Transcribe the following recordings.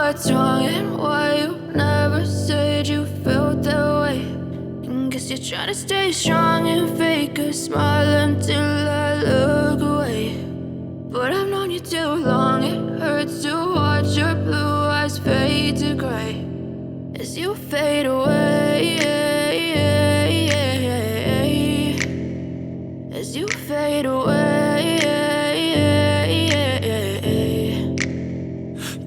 what's wrong and why you never said you felt that way. And guess you're trying to stay strong and fake a smile until I look away. But I've known you too long, it hurts to watch your blue eyes fade to gray as you fade away, as you fade away.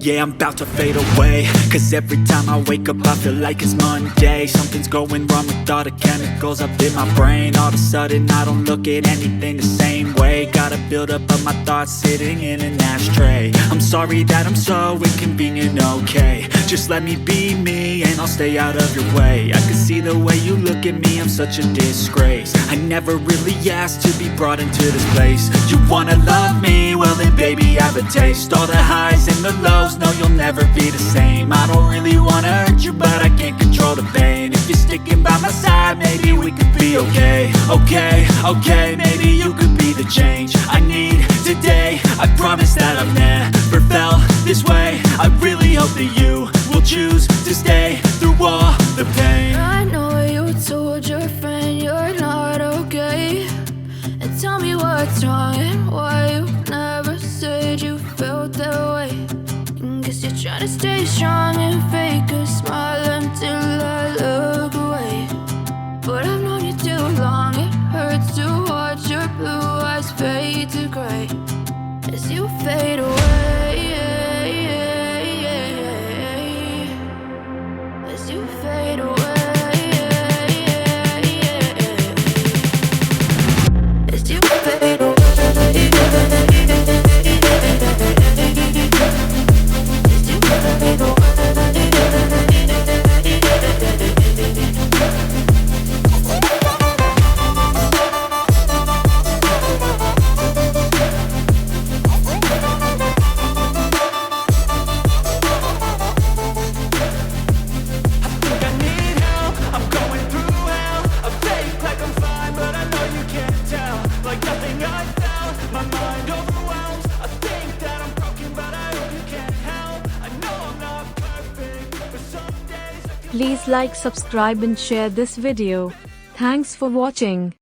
Yeah, I'm about to fade away, cause every time I wake up I feel like it's Monday. Something's going wrong with all the chemicals up in my brain. All of a sudden I don't look at anything the same way. Got a buildup of my thoughts sitting in an ashtray. I'm sorry that I'm so inconvenient, okay. Just let me be me and I'll stay out of your way. I can see the way you look at me, I'm such a disgrace. I never really asked to be brought into this place. You wanna love me? Well then baby have a taste. All the highs and the lows, no, you'll never be the same. I don't really wanna hurt you, but I can't control the pain. If you're sticking by my side, maybe we could be okay. Okay, maybe you could be the change I need today. I promise that I've never felt this way. I really hope that you will choose to stay through all the pain. I know you told your friend you're not okay, and tell me what's wrong and why you never said you felt that way. Guess you're trying to stay strong and fake a smile until I look away. But I've known you too long, it hurts to watch your blue eyes fade to gray as you fade away, as you fade away, as you fade away. Please like, subscribe and share this video. Thanks for watching.